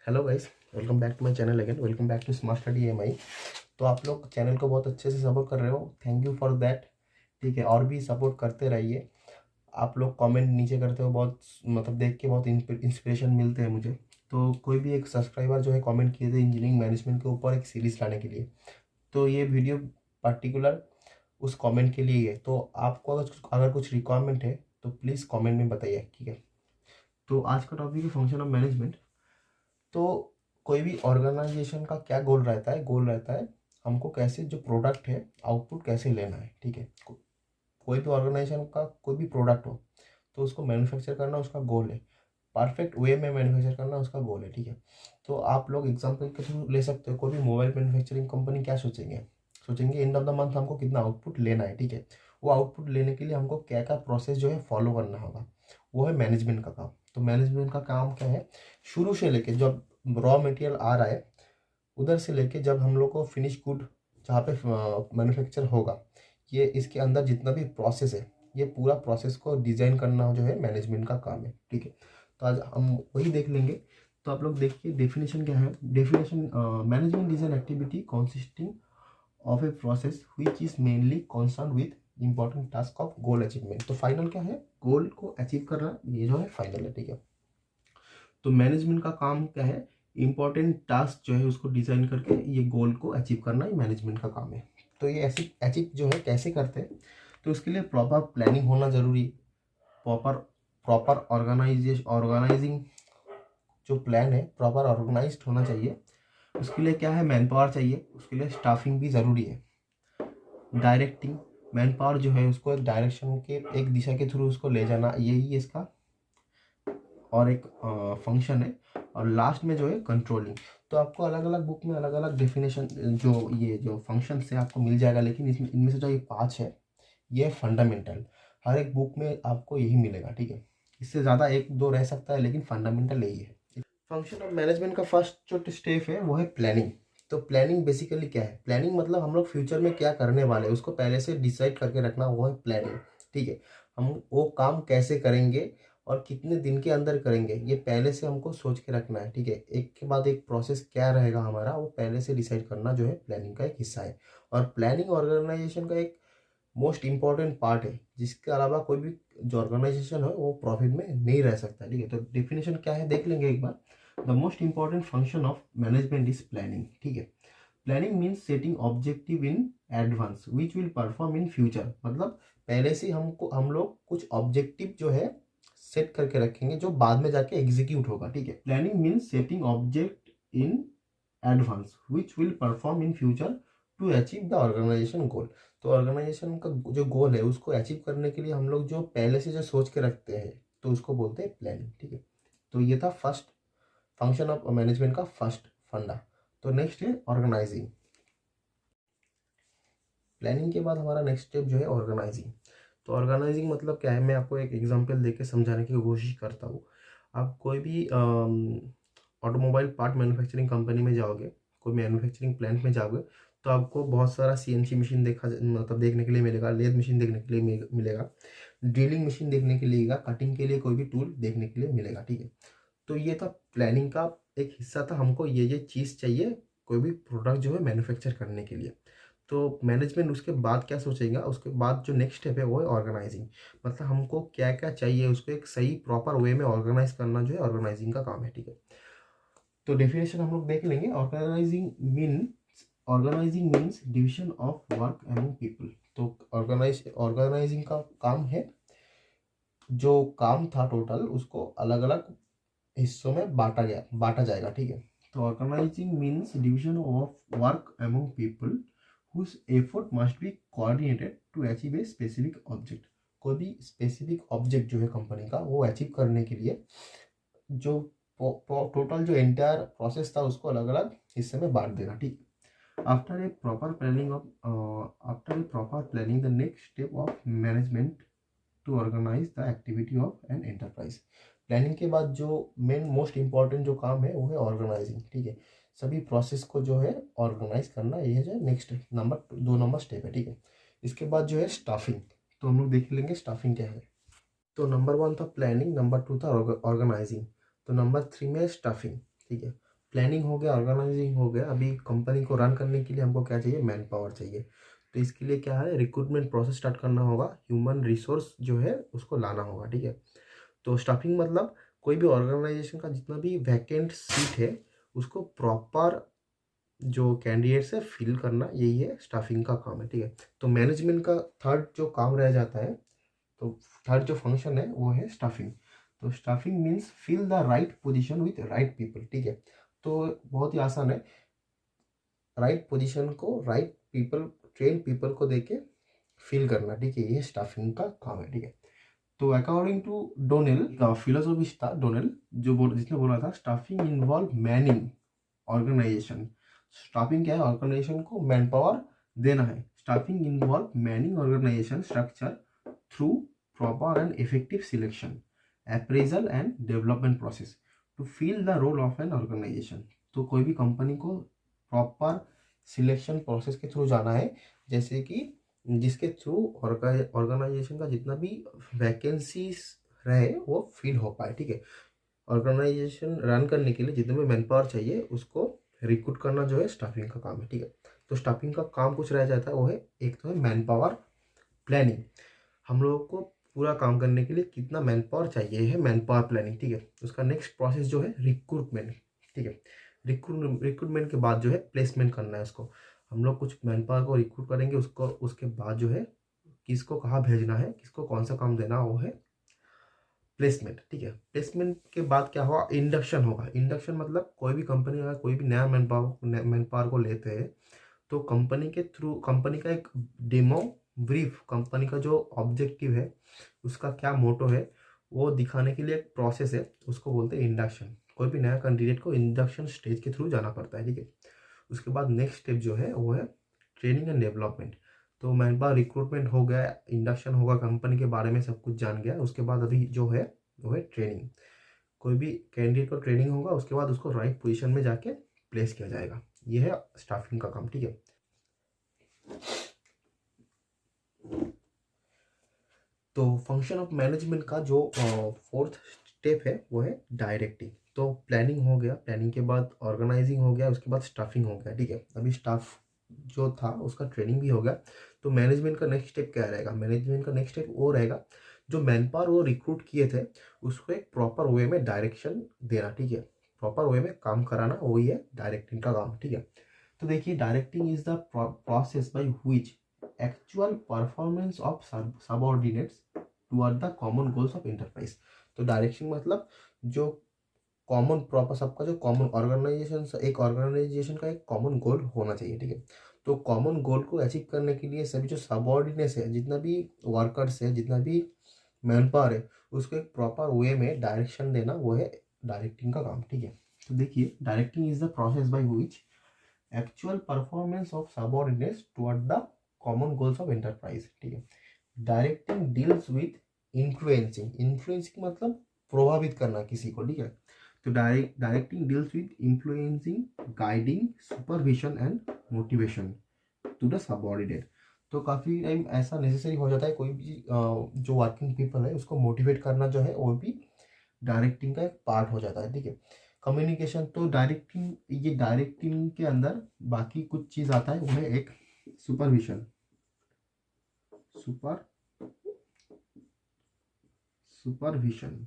Hello guys, welcome back to my channel again. Welcome back to smart study EMI। तो आप लोग channel को बहुत अच्छे से सपोर्ट कर रहे हो, थैंक यू फॉर दैट। ठीक है, और भी सपोर्ट करते रहिए। आप लोग कमेंट नीचे करते हो, बहुत मतलब देख के बहुत इंस्पिरेशन मिलते हैं मुझे। तो कोई भी एक सब्सक्राइबर जो है कमेंट किए थे इंजीनियरिंग मैनेजमेंट के ऊपर एक सीरीज़ लाने के लिए, तो ये वीडियो पर्टिकुलर उस कमेंट के लिए ही है। तो आपको अगर कुछ रिक्वायरमेंट है तो प्लीज़ कमेंट में बताइए, ठीक है। तो आज का टॉपिक है फंक्शन ऑफ मैनेजमेंट। तो कोई भी ऑर्गेनाइजेशन का क्या गोल रहता है? गोल रहता है हमको कैसे जो प्रोडक्ट है आउटपुट कैसे लेना है, ठीक है। कोई भी ऑर्गेनाइजेशन का कोई भी प्रोडक्ट हो तो उसको मैन्युफैक्चर करना उसका गोल है, परफेक्ट वे में मैन्युफैक्चर करना उसका गोल है, ठीक है। तो आप लोग एग्जांपल के थ्रू ले सकते हो। कोई भी मोबाइल मैन्युफैक्चरिंग कंपनी क्या सोचेंगे? सोचेंगे एंड ऑफ द मंथ हमको कितना आउटपुट लेना है, ठीक है। वो आउटपुट लेने के लिए हमको क्या क्या प्रोसेस जो है फॉलो करना होगा, वो है मैनेजमेंट का काम। तो मैनेजमेंट का काम क्या है? शुरू से लेके जब रॉ मटेरियल आ रहा है उधर से लेके जब हम लोग को फिनिश गुड जहाँ पे मैन्युफैक्चर होगा, ये इसके अंदर जितना भी प्रोसेस है ये पूरा प्रोसेस को डिज़ाइन करना जो है मैनेजमेंट का काम है, ठीक है। तो आज हम वही देख लेंगे। तो आप लोग देखिए डेफिनेशन क्या है। Definition, management is an activity consisting of a process which is mainly concern with important task of goal achievement. तो फाइनल क्या है? गोल को अचीव करना, ये जो है फाइनल है, ठीक है। तो मैनेजमेंट का काम क्या है? इंपॉर्टेंट टास्क जो है उसको डिजाइन करके ये गोल को अचीव करना ही मैनेजमेंट का काम है। तो ये ऐसी अचीव जो है कैसे करते हैं? तो उसके लिए प्रॉपर प्लानिंग होना जरूरी है। प्रॉपर प्रॉपर ऑर्गेनाइजिंग जो प्लान है प्रॉपर ऑर्गेनाइज्ड होना चाहिए। उसके लिए क्या है? मैन पावर चाहिए। उसके लिए स्टाफिंग भी ज़रूरी है। डायरेक्टिंग, मैन पावर जो है उसको एक डायरेक्शन के एक दिशा के थ्रू उसको ले जाना, यही इसका और एक फंक्शन है। और लास्ट में जो है कंट्रोलिंग। तो आपको अलग अलग बुक में अलग अलग डेफिनेशन जो ये जो फंक्शन से आपको मिल जाएगा, लेकिन इसमें इनमें से जो ये 5 है ये फंडामेंटल, हर एक बुक में आपको यही मिलेगा, ठीक है। इससे ज़्यादा एक दो रह सकता है लेकिन फंडामेंटल यही है। फंक्शन ऑफ मैनेजमेंट का फर्स्ट जो स्टेप है वो है प्लानिंग। तो प्लानिंग बेसिकली क्या है? प्लानिंग मतलब हम लोग फ्यूचर में क्या करने वाले हैं उसको पहले से डिसाइड करके रखना, वो है प्लानिंग, ठीक है। हम वो काम कैसे करेंगे और कितने दिन के अंदर करेंगे ये पहले से हमको सोच के रखना है, ठीक है। एक के बाद एक प्रोसेस क्या रहेगा हमारा, वो पहले से डिसाइड करना जो है प्लानिंग का एक हिस्सा है। और प्लानिंग ऑर्गेनाइजेशन का एक मोस्ट इंपॉर्टेंट पार्ट है, जिसके अलावा कोई भी जो ऑर्गेनाइजेशन है वो प्रॉफिट में नहीं रह सकता, ठीक है। तो डेफिनेशन क्या है देख लेंगे एक बार। The most important function of management is planning, ठीक है। Planning means setting objective in advance which will perform in future. मतलब पहले से हम लोग कुछ ऑब्जेक्टिव जो है सेट करके रखेंगे जो बाद में जाके एग्जीक्यूट होगा, ठीक है। Planning means setting object in advance which will perform in future to achieve the organisation goal. तो ऑर्गेनाइजेशन का जो गोल है उसको अचीव करने के लिए हम लोग जो पहले से जो सोच के रखते हैं तो उसको बोलते हैं प्लानिंग, ठीक है। तो ये था फर्स्ट फंक्शन ऑफ मैनेजमेंट का फर्स्ट फंडा। तो नेक्स्ट है ऑर्गेनाइजिंग। प्लानिंग के बाद हमारा नेक्स्ट स्टेप जो है ऑर्गेनाइजिंग। तो ऑर्गेनाइजिंग मतलब क्या है, मैं आपको एक एग्जांपल देके समझाने की कोशिश करता हूँ। आप कोई भी ऑटोमोबाइल पार्ट मैन्युफैक्चरिंग कंपनी में जाओगे, कोई मैन्युफैक्चरिंग प्लांट में जाओगे, तो आपको बहुत सारा CNC मशीन मतलब देखने के लिए मिलेगा, लेथ मशीन देखने के लिए मिलेगा, ड्रिलिंग मशीन देखने के लिए मिलेगा, कटिंग के लिए कोई भी टूल देखने के लिए मिलेगा, ठीक है। तो ये था प्लानिंग का एक हिस्सा था, हमको ये चीज़ चाहिए कोई भी प्रोडक्ट जो है मैन्युफैक्चर करने के लिए। तो मैनेजमेंट उसके बाद क्या सोचेगा? उसके बाद जो नेक्स्ट स्टेप है वो है ऑर्गेनाइजिंग। मतलब हमको क्या क्या चाहिए उसको एक सही प्रॉपर वे में ऑर्गेनाइज करना जो है ऑर्गेनाइजिंग का काम है, ठीक है। तो डेफिनेशन हम लोग देख लेंगे। Organising means division of work among people. तो ऑर्गेनाइजिंग का काम है जो काम था टोटल उसको अलग अलग हिस्सों में बांटा जाएगा, ठीक है। तो organising means division of work among people whose effort must be coordinated to achieve a specific object। कोई भी स्पेसिफिक ऑब्जेक्ट जो है कंपनी का वो अचीव करने के लिए जो टोटल जो एंटायर प्रोसेस था उसको अलग अलग हिस्से में बांट देना, ठीक है। After a proper planning the next step of management to organise the activity of an enterprise. Planning के बाद जो मेन मोस्ट इंपॉर्टेंट जो काम है वो है ऑर्गेनाइजिंग, ठीक है। सभी प्रोसेस को जो है ऑर्गेनाइज करना, ये जो नेक्स्ट नंबर 2 स्टेप है, ठीक है। इसके बाद जो है स्टाफिंग। तो हम लोग देख लेंगे स्टाफिंग क्या है। तो नंबर 1 था प्लानिंग, नंबर 2 था ऑर्गेनाइजिंग, तो नंबर 3 में स्टाफिंग, ठीक है। प्लानिंग हो गया, ऑर्गेनाइजिंग हो गया। अभी कंपनी को रन करने के लिए हमको क्या चाहिए, मैन पावर चाहिए। तो इसके लिए क्या है, रिक्रूटमेंट प्रोसेस स्टार्ट करना होगा, ह्यूमन रिसोर्स जो है उसको लाना होगा, ठीक है। तो स्टाफिंग मतलब कोई भी ऑर्गेनाइजेशन का जितना भी वैकेंट सीट है उसको प्रॉपर जो कैंडिडेट्स है फिल करना, यही है स्टाफिंग का काम है, ठीक है। तो मैनेजमेंट का थर्ड जो काम रह जाता है, तो थर्ड जो फंक्शन है वो है स्टाफिंग। तो staffing means fill the right position with right people, ठीक है। तो बहुत ही आसान है, राइट पोजीशन को राइट पीपल, ट्रेन पीपल को देके फिल करना, ठीक है। ये स्टाफिंग का काम है, ठीक है। तो अकॉर्डिंग टू डोनेल, फिलोसॉफिस्ट था डोनेल, जिसने बोला था staffing involve manning organisation. Staffing क्या है, ऑर्गेनाइजेशन को मैन पावर देना है। Staffing involve manning organisation structure through proper and effective selection, appraisal and development process to fill the role of an organisation. तो कोई भी कंपनी को प्रॉपर सिलेक्शन प्रोसेस के थ्रू जाना है, जैसे कि जिसके थ्रू ऑर्गेनाइजेशन का जितना भी वैकेंसीज रहे वो फिल हो पाए, ठीक है। ऑर्गेनाइजेशन रन करने के लिए जितने भी मैन पावर चाहिए उसको रिक्रूट करना जो है स्टाफिंग का काम है, ठीक है। तो स्टाफिंग का काम कुछ रह जाता है, वो है एक तो है मैन पावर प्लानिंग। हम लोगों को पूरा काम करने के लिए कितना मैन पावर चाहिए है मैन पावर प्लानिंग, ठीक है। उसका नेक्स्ट प्रोसेस जो है रिक्रूटमेंट, ठीक है। रिक्रूटमेंट के बाद जो है प्लेसमेंट करना है उसको। हम लोग कुछ मैन पावर को रिक्रूट करेंगे, उसको उसके बाद जो है किसको कहाँ भेजना है, किसको कौन सा काम देना, वो है प्लेसमेंट, ठीक है। प्लेसमेंट के बाद क्या होगा, इंडक्शन होगा। इंडक्शन मतलब कोई भी कंपनी अगर कोई भी नया मैन पावर को लेते हैं तो कंपनी के थ्रू, कंपनी का एक डेमो ब्रीफ, कंपनी का जो ऑब्जेक्टिव है, उसका क्या मोटो है, वो दिखाने के लिए एक प्रोसेस है, उसको बोलते हैं इंडक्शन। कोई भी नया कैंडिडेट को इंडक्शन स्टेज के थ्रू जाना पड़ता है, ठीक है। उसके बाद नेक्स्ट स्टेप जो है वो है ट्रेनिंग एंड डेवलपमेंट। तो मैन पावर रिक्रूटमेंट हो गया, इंडक्शन होगा, कंपनी के बारे में सब कुछ जान गया, उसके बाद अभी जो है वो है ट्रेनिंग। कोई भी कैंडिडेट को ट्रेनिंग होगा, उसके बाद उसको राइट पोजीशन में जाके प्लेस किया जाएगा। ये है स्टाफिंग का काम, ठीक है। तो फंक्शन ऑफ मैनेजमेंट का जो फोर्थ स्टेप है वो है डायरेक्टिंग। तो प्लानिंग हो गया, प्लानिंग के बाद ऑर्गेनाइजिंग हो गया, उसके बाद स्टाफिंग हो गया, ठीक है। अभी स्टाफ जो था उसका ट्रेनिंग भी हो गया। तो मैनेजमेंट का नेक्स्ट स्टेप क्या रहेगा, मैनेजमेंट का नेक्स्ट स्टेप वो रहेगा जो मैन पावर वो रिक्रूट किए थे उसको एक प्रॉपर वे में डायरेक्शन देना, ठीक है। प्रॉपर वे में काम कराना, वही है डायरेक्टिंग का काम, ठीक है। तो देखिए, directing is the process by which actual performance of subordinates toward the common goals of enterprise. तो डायरेक्शन मतलब जो कॉमन प्रॉपर, सबका जो कॉमन ऑर्गेनाइजेशन, एक ऑर्गेनाइजेशन का एक कॉमन गोल होना चाहिए, ठीक है। तो कॉमन गोल को अचीव करने के लिए सभी जो सबऑर्डिनेट्स है, जितना भी वर्कर्स है, जितना भी मैन पावर है, उसको एक प्रॉपर वे में डायरेक्शन देना, वो है डायरेक्टिंग का काम, ठीक है। तो देखिए, directing is the process by which actual performance of subordinates toward the common goals of enterprise, ठीक है। Directing deals with influencing, influencing मतलब प्रभावित करना किसी को, ठीक है। तो directing deals with influencing, guiding, supervision and motivation to the subordinate. तो काफ़ी टाइम ऐसा नेसेसरी हो जाता है, कोई भी जो वर्किंग पीपल है उसको मोटिवेट करना जो है वो भी डायरेक्टिंग का एक पार्ट हो जाता है, ठीक है। कम्युनिकेशन, तो डायरेक्टिंग, ये डायरेक्टिंग के अंदर बाकी कुछ चीज़ आता है, वो है एक सुपरविजन। सुपर सुपरविजन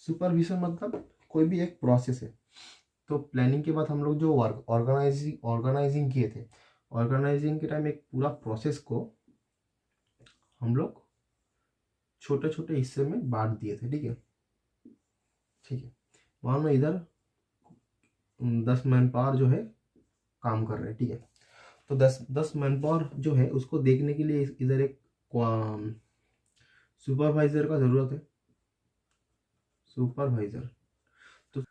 सुपरविजन मतलब कोई भी एक प्रोसेस है। तो प्लानिंग के बाद हम लोग जो वर्क ऑर्गेनाइजिंग किए थे, ऑर्गेनाइजिंग के टाइम एक पूरा प्रोसेस को हम लोग छोटे छोटे हिस्से में बांट दिए थे, ठीक है। ठीक है, मान लो इधर 10 मैन पावर जो है काम कर रहे हैं, ठीक है। तो 10 मैन पावर जो है उसको देखने के लिए इधर एक सुपरवाइजर का जरूरत है, सुपरवाइजर। तो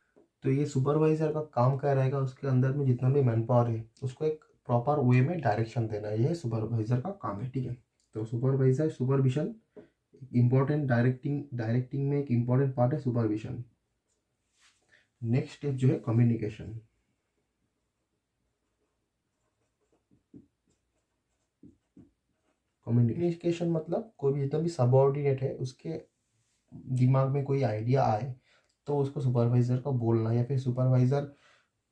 तो ये सुपरवाइजर का काम क्या रहेगा, उसके अंदर में जितना भी मैन पावर है उसको एक प्रॉपर वे में डायरेक्शन देना, ये सुपरवाइजर का काम है, ठीक है। तो सुपरवाइजर, सुपरविजन इंपॉर्टेंट, डायरेक्टिंग में एक इंपॉर्टेंट पार्ट है सुपरविजन। नेक्स्ट स्टेप जो है कम्युनिकेशन। कम्युनिकेशन मतलब कोई भी जितना भी सबऑर्डिनेट है उसके दिमाग में कोई आइडिया आए तो उसको सुपरवाइजर को बोलना, या फिर सुपरवाइजर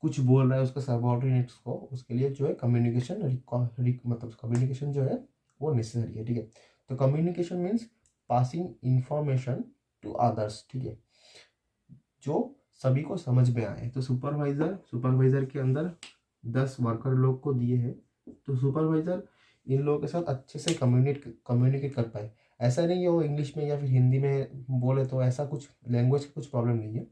कुछ बोल रहा है उसका सबऑर्डिनेट्स को, उसके लिए जो है कम्युनिकेशन मतलब कम्युनिकेशन जो है वो नेसेसरी है, ठीक है। तो communication means passing information to others, ठीक है, जो सभी को समझ में आए। तो सुपरवाइजर के अंदर 10 वर्कर लोग को दिए हैं, तो सुपरवाइजर इन लोगों के साथ अच्छे से कम्युनिकेट कर पाए। ऐसा नहीं है वो इंग्लिश में या फिर हिंदी में बोले, तो ऐसा कुछ लैंग्वेज का कुछ प्रॉब्लम नहीं है,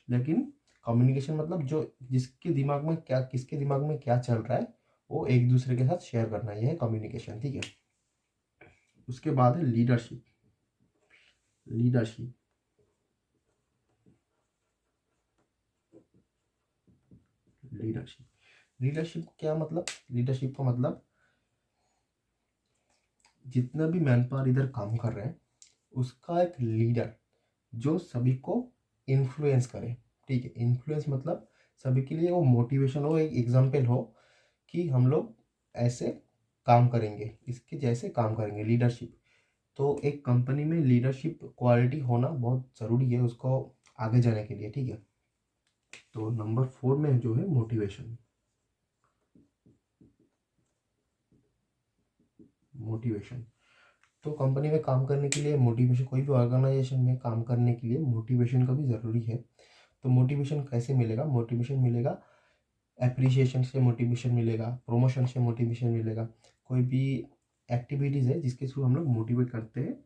लेकिन कम्युनिकेशन मतलब जो जिसके दिमाग में क्या, किसके दिमाग में क्या चल रहा है वो एक दूसरे के साथ शेयर करना, यह है कम्युनिकेशन, ठीक है। उसके बाद है लीडरशिप। लीडरशिप लीडरशिप लीडरशिप क्या मतलब? लीडरशिप का मतलब जितना भी मैन पावर इधर काम कर रहे हैं उसका एक लीडर जो सभी को इन्फ्लुएंस करे, ठीक है। इन्फ्लुएंस मतलब सभी के लिए वो मोटिवेशन हो, एक एग्जाम्पल हो कि हम लोग ऐसे काम करेंगे, इसके जैसे काम करेंगे, लीडरशिप। तो एक कंपनी में लीडरशिप क्वालिटी होना बहुत ज़रूरी है उसको आगे जाने के लिए, ठीक है। तो नंबर 4 में जो है मोटिवेशन। मोटिवेशन तो कंपनी में काम करने के लिए मोटिवेशन, कोई भी ऑर्गेनाइजेशन में काम करने के लिए मोटिवेशन का भी ज़रूरी है। तो मोटिवेशन कैसे मिलेगा? मोटिवेशन मिलेगा एप्रिसिएशन से, मोटिवेशन मिलेगा प्रमोशन से, मोटिवेशन मिलेगा कोई भी एक्टिविटीज़ है जिसके थ्रू हम लोग मोटिवेट करते हैं,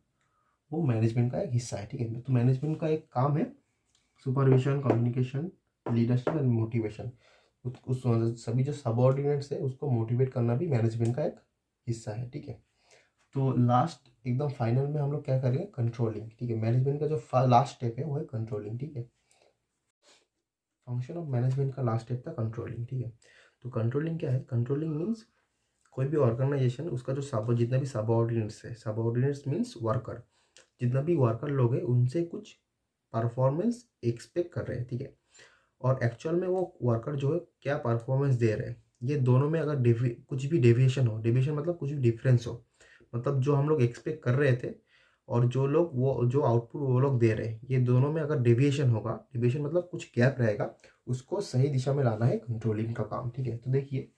वो मैनेजमेंट का एक हिस्सा है, ठीक है। तो मैनेजमेंट का एक काम है supervision, communication, leadership and motivation. उस सभी जो सबऑर्डिनेट्स है उसको मोटिवेट करना भी मैनेजमेंट का एक हिस्सा है, ठीक है। तो लास्ट एकदम फाइनल में हम लोग क्या करेंगे? कंट्रोलिंग, ठीक है। मैनेजमेंट का जो लास्ट स्टेप है वो है कंट्रोलिंग, ठीक है। फंक्शन ऑफ मैनेजमेंट का लास्ट स्टेप था कंट्रोलिंग, ठीक है। तो कंट्रोलिंग क्या है? कंट्रोलिंग मीन्स कोई भी ऑर्गेनाइजेशन उसका जो सब जितना भी सबऑर्डिनेट्स है, सबऑर्डिनेट्स मीन्स वर्कर, जितना भी वर्कर लोग हैं उनसे कुछ परफॉर्मेंस एक्सपेक्ट कर रहे हैं, ठीक है। और एक्चुअल में वो वर्कर जो है क्या परफॉर्मेंस दे रहे हैं, ये दोनों में अगर कुछ भी डेविएशन हो, डेविएशन मतलब कुछ भी डिफरेंस हो, मतलब जो हम लोग एक्सपेक्ट कर रहे थे और जो लोग वो जो आउटपुट वो लोग दे रहे हैं, ये दोनों में अगर डेविएशन होगा, डेविएशन मतलब कुछ गैप रहेगा, उसको सही दिशा में लाना है कंट्रोलिंग का काम, ठीक है। तो देखिए,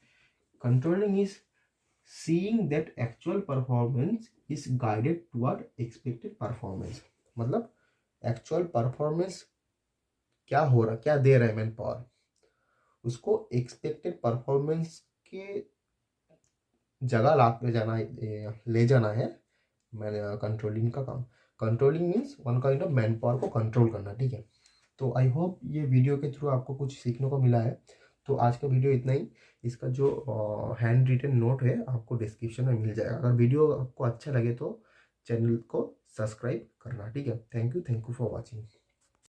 controlling is seeing that actual performance is guided toward expected performance. मतलब एक्चुअल परफॉर्मेंस क्या हो रहा, क्या दे रहा है मैन पावर, उसको एक्सपेक्टेड परफॉर्मेंस के जगह ले जाना है मैंने कंट्रोलिंग का काम। Controlling means one kind of man power को कंट्रोल करना, ठीक है। तो आई होप ये वीडियो के थ्रू आपको कुछ सीखने को मिला है। तो आज का वीडियो इतना ही। इसका जो हैंड रिटन नोट है आपको डिस्क्रिप्शन में मिल जाएगा। अगर वीडियो आपको अच्छा लगे तो चैनल को सब्सक्राइब करना, ठीक है। Thank you for watching.